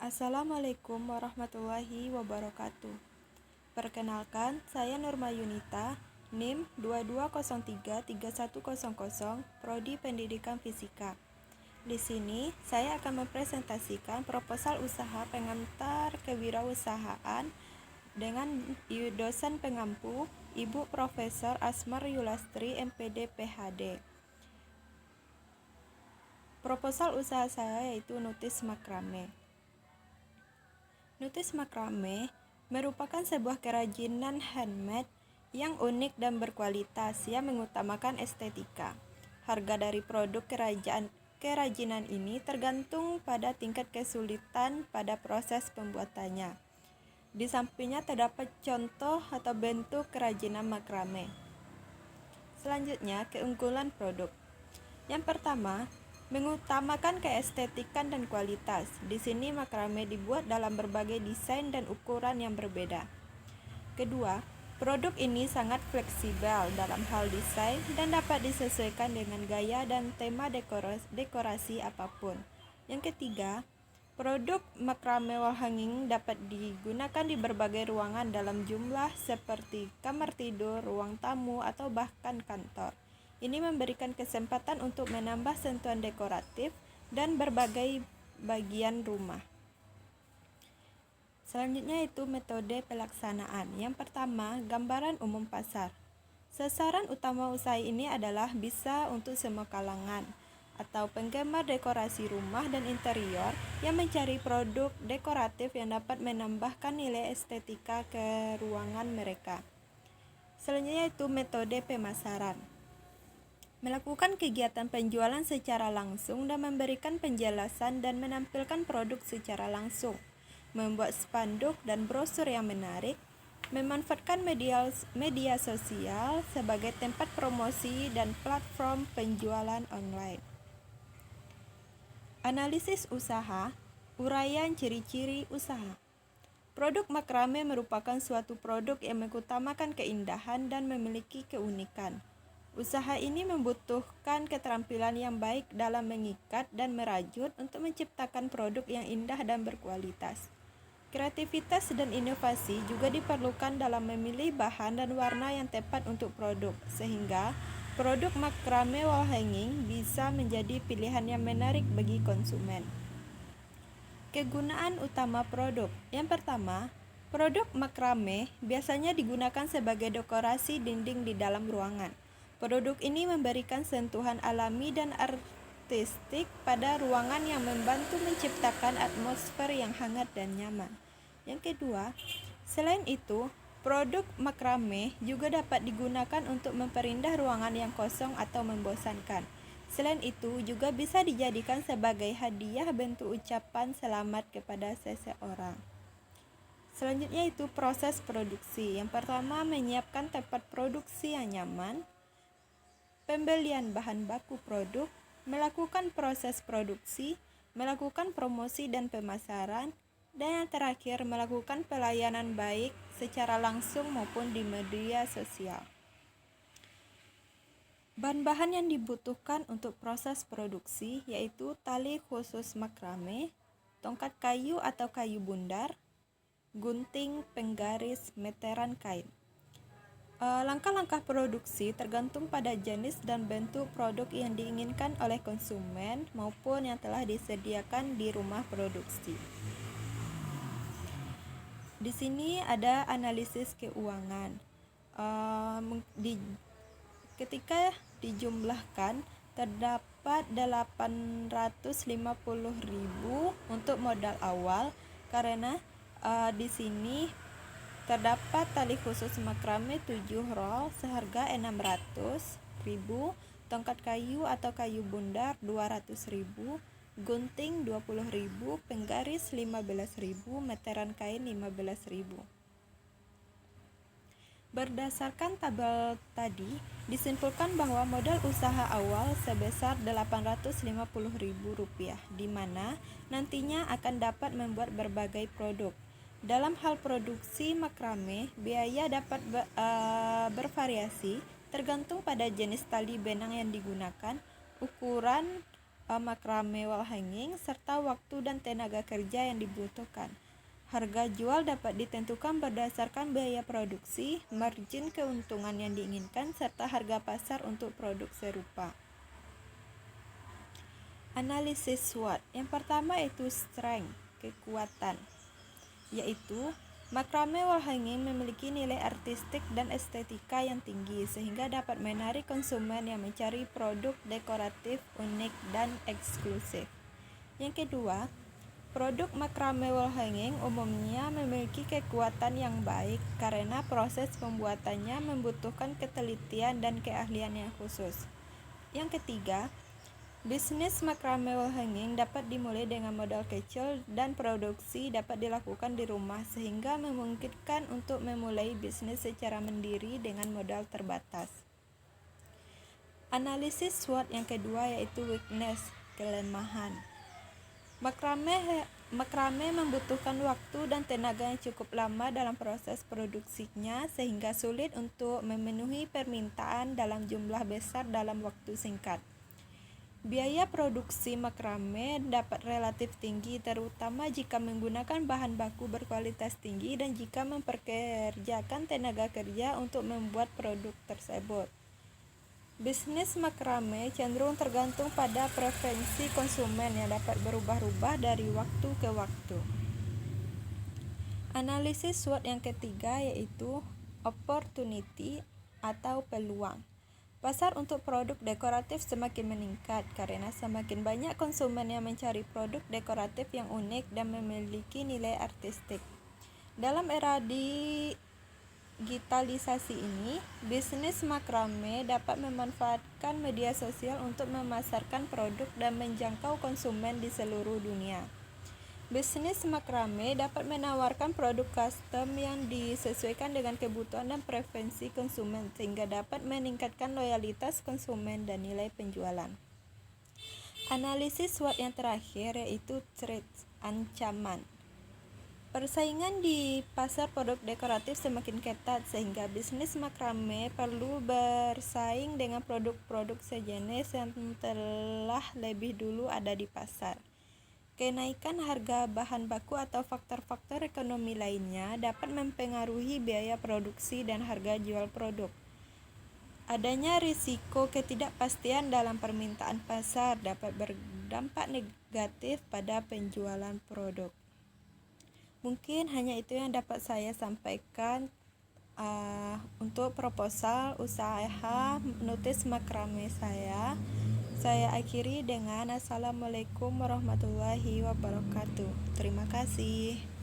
Assalamualaikum warahmatullahi wabarakatuh. Perkenalkan, saya Nurma Yunita, NIM 22033100, Prodi Pendidikan Fisika. Di sini, saya akan mempresentasikan proposal usaha pengantar kewirausahaan dengan dosen pengampu, Ibu Profesor Asmar Yulastri, MPD PhD. Proposal usaha saya yaitu nutis makrame. Nutis makrame merupakan sebuah kerajinan handmade yang unik dan berkualitas yang mengutamakan estetika. Harga dari produk kerajinan ini tergantung pada tingkat kesulitan pada proses pembuatannya. Di sampingnya terdapat contoh atau bentuk kerajinan makrame. Selanjutnya, keunggulan produk. Yang pertama, mengutamakan keestetikan dan kualitas. Di sini makrame dibuat dalam berbagai desain dan ukuran yang berbeda. Kedua, produk ini sangat fleksibel dalam hal desain dan dapat disesuaikan dengan gaya dan tema dekorasi apapun. Yang ketiga, produk makrame wall hanging dapat digunakan di berbagai ruangan dalam jumlah seperti kamar tidur, ruang tamu, atau bahkan kantor. Ini memberikan kesempatan untuk menambah sentuhan dekoratif dan berbagai bagian rumah. Selanjutnya itu metode pelaksanaan. Yang pertama, gambaran umum pasar. Sasaran utama usaha ini adalah bisa untuk semua kalangan atau penggemar dekorasi rumah dan interior yang mencari produk dekoratif yang dapat menambahkan nilai estetika ke ruangan mereka. Selanjutnya itu metode pemasaran. Melakukan kegiatan penjualan secara langsung dan memberikan penjelasan dan menampilkan produk secara langsung, membuat spanduk dan brosur yang menarik, memanfaatkan media sosial sebagai tempat promosi dan platform penjualan online. Analisis usaha, uraian ciri-ciri usaha. Produk makrame merupakan suatu produk yang mengutamakan keindahan dan memiliki keunikan. Usaha ini membutuhkan keterampilan yang baik dalam mengikat dan merajut untuk menciptakan produk yang indah dan berkualitas. Kreativitas dan inovasi juga diperlukan dalam memilih bahan dan warna yang tepat untuk produk, sehingga produk makrame wall hanging bisa menjadi pilihan yang menarik bagi konsumen. Kegunaan utama produk. Yang pertama, produk makrame biasanya digunakan sebagai dekorasi dinding di dalam ruangan. Produk ini memberikan sentuhan alami dan artistik pada ruangan yang membantu menciptakan atmosfer yang hangat dan nyaman. Yang kedua, selain itu, produk makrame juga dapat digunakan untuk memperindah ruangan yang kosong atau membosankan. Selain itu, juga bisa dijadikan sebagai hadiah bentuk ucapan selamat kepada seseorang. Selanjutnya itu proses produksi. Yang pertama, menyiapkan tempat produksi yang nyaman, pembelian bahan baku produk, melakukan proses produksi, melakukan promosi dan pemasaran, dan yang terakhir melakukan pelayanan baik secara langsung maupun di media sosial. Bahan-bahan yang dibutuhkan untuk proses produksi yaitu tali khusus makrame, tongkat kayu atau kayu bundar, gunting, penggaris, meteran kain. Langkah-langkah produksi tergantung pada jenis dan bentuk produk yang diinginkan oleh konsumen maupun yang telah disediakan di rumah produksi. Di sini ada analisis keuangan. Ketika dijumlahkan terdapat 850.000 untuk modal awal karena di sini terdapat tali khusus makrame 7 roll seharga 600.000, tongkat kayu atau kayu bundar 200.000, gunting 20.000, penggaris 15.000, meteran kain 15.000. Berdasarkan tabel tadi, disimpulkan bahwa modal usaha awal sebesar Rp850.000, di mana nantinya akan dapat membuat berbagai produk. Dalam hal produksi makrame, biaya dapat bervariasi tergantung pada jenis tali benang yang digunakan, ukuran makrame wall hanging, serta waktu dan tenaga kerja yang dibutuhkan. Harga jual dapat ditentukan berdasarkan biaya produksi, margin keuntungan yang diinginkan, serta harga pasar untuk produk serupa. Analisis SWOT. Yang pertama yaitu strength, kekuatan, yaitu makrame wall hanging memiliki nilai artistik dan estetika yang tinggi sehingga dapat menarik konsumen yang mencari produk dekoratif unik dan eksklusif. Yang kedua, produk makrame wall hanging umumnya memiliki kekuatan yang baik karena proses pembuatannya membutuhkan ketelitian dan keahlian yang khusus. Yang ketiga, bisnis makrame wall hanging dapat dimulai dengan modal kecil dan produksi dapat dilakukan di rumah sehingga memungkinkan untuk memulai bisnis secara mandiri dengan modal terbatas. Analisis SWOT yang kedua yaitu weakness, kelemahan. Makrame membutuhkan waktu dan tenaga yang cukup lama dalam proses produksinya sehingga sulit untuk memenuhi permintaan dalam jumlah besar dalam waktu singkat. Biaya produksi makrame dapat relatif tinggi terutama jika menggunakan bahan baku berkualitas tinggi dan jika memperkerjakan tenaga kerja untuk membuat produk tersebut. Bisnis makrame cenderung tergantung pada preferensi konsumen yang dapat berubah-ubah dari waktu ke waktu. Analisis SWOT yang ketiga yaitu opportunity atau peluang. Pasar untuk produk dekoratif semakin meningkat karena semakin banyak konsumen yang mencari produk dekoratif yang unik dan memiliki nilai artistik. Dalam era digitalisasi ini, bisnis makrame dapat memanfaatkan media sosial untuk memasarkan produk dan menjangkau konsumen di seluruh dunia. Bisnis makrame dapat menawarkan produk custom yang disesuaikan dengan kebutuhan dan preferensi konsumen sehingga dapat meningkatkan loyalitas konsumen dan nilai penjualan. Analisis SWOT yang terakhir yaitu threats, ancaman. Persaingan di pasar produk dekoratif semakin ketat sehingga bisnis makrame perlu bersaing dengan produk-produk sejenis yang telah lebih dulu ada di pasar. Kenaikan harga bahan baku atau faktor-faktor ekonomi lainnya dapat mempengaruhi biaya produksi dan harga jual produk. Adanya risiko ketidakpastian dalam permintaan pasar dapat berdampak negatif pada penjualan produk. Mungkin hanya itu yang dapat saya sampaikan untuk proposal usaha notis makrame saya. Saya akhiri dengan Assalamualaikum warahmatullahi wabarakatuh. Terima kasih.